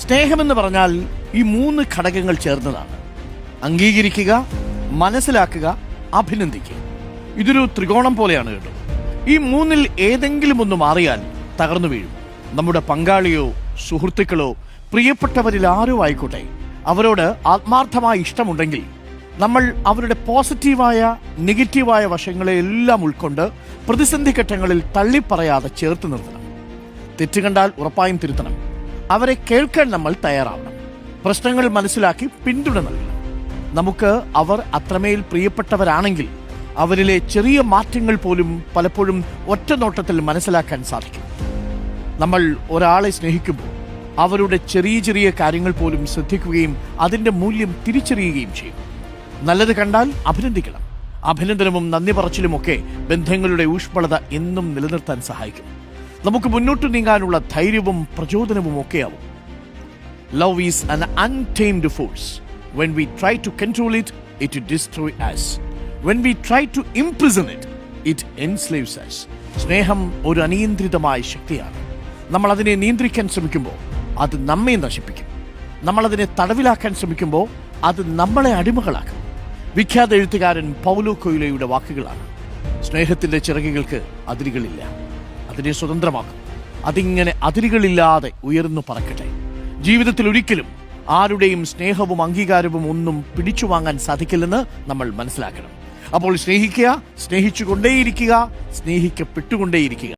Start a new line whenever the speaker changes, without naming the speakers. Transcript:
സ്നേഹമെന്ന് പറഞ്ഞാൽ ഈ 3 ഘടകങ്ങൾ ചേർന്നതാണ്. അംഗീകരിക്കുക, മനസ്സിലാക്കുക, അഭിനന്ദിക്കുക. ഇതൊരു ത്രികോണം പോലെയാണ് കേട്ടോ. ഈ 3-ൽ ഏതെങ്കിലും ഒന്ന് മാറിയാൽ തകർന്നു വീഴും. നമ്മുടെ പങ്കാളിയോ സുഹൃത്തുക്കളോ പ്രിയപ്പെട്ടവരിൽ ആരോ ആയിക്കോട്ടെ, അവരോട് ആത്മാർത്ഥമായ ഇഷ്ടമുണ്ടെങ്കിൽ നമ്മൾ അവരുടെ പോസിറ്റീവായ നെഗറ്റീവായ വശങ്ങളെ എല്ലാം ഉൾക്കൊണ്ട് പ്രതിസന്ധി ഘട്ടങ്ങളിൽ തള്ളിപ്പറയാതെ ചേർത്ത് നിർത്തണം. തെറ്റ് കണ്ടാൽ ഉറപ്പായും തിരുത്തണം. അവരെ കേൾക്കാൻ നമ്മൾ തയ്യാറാവണം. പ്രശ്നങ്ങൾ മനസ്സിലാക്കി പിന്തുണ നൽകണം. നമുക്ക് അവർ അത്രമേൽ പ്രിയപ്പെട്ടവരാണെങ്കിൽ അവരിലെ ചെറിയ മാറ്റങ്ങൾ പോലും പലപ്പോഴും ഒറ്റ നോട്ടത്തിൽ മനസ്സിലാക്കാൻ സാധിക്കും. നമ്മൾ ഒരാളെ സ്നേഹിക്കുമ്പോൾ അവരുടെ ചെറിയ ചെറിയ കാര്യങ്ങൾ പോലും ശ്രദ്ധിക്കുകയും അതിൻ്റെ മൂല്യം തിരിച്ചറിയുകയും ചെയ്യും. നല്ലത് കണ്ടാൽ അഭിനന്ദിക്കണം. അഭിനന്ദനവും നന്ദി പറച്ചിലുമൊക്കെ ബന്ധങ്ങളുടെ ഊഷ്മളത എന്നും നിലനിർത്താൻ സഹായിക്കും. നമുക്ക് മുന്നോട്ട് നീങ്ങാനുള്ള ധൈര്യവും പ്രചോദനവും ഒക്കെയാവും. Love is an untamed force. When we try to control it, it destroys us. When we try to imprison it, it enslaves us. സ്നേഹം ഒരു അനിയന്ത്രിതമായ ശക്തിയാണ്. നമ്മൾ അതിനെ നിയന്ത്രിക്കാൻ ശ്രമിക്കുമ്പോൾ അത് നമ്മെ നശിപ്പിക്കും. നമ്മളതിനെ തടവിലാക്കാൻ ശ്രമിക്കുമ്പോൾ അത് നമ്മളെ അടിമകളാക്കും. വിഖ്യാത എഴുത്തുകാരൻ പൗലോ കൊയ്ലോയുടെ വാക്കുകളാണ്. സ്നേഹത്തിന്റെ ചിറകുകൾക്ക് അതിരുകളില്ല, അതിനെ സ്വതന്ത്രമാക്കും. അതിങ്ങനെ അതിരുകളില്ലാതെ ഉയർന്നു പറക്കട്ടെ. ജീവിതത്തിൽ ഒരിക്കലും ആരുടെയും സ്നേഹവും അംഗീകാരവും ഒന്നും പിടിച്ചു വാങ്ങാൻ സാധിക്കില്ലെന്ന് നമ്മൾ മനസ്സിലാക്കണം. അപ്പോൾ സ്നേഹിക്കുക, സ്നേഹിച്ചുകൊണ്ടേയിരിക്കുക, സ്നേഹിക്കപ്പെട്ടുകൊണ്ടേയിരിക്കുക.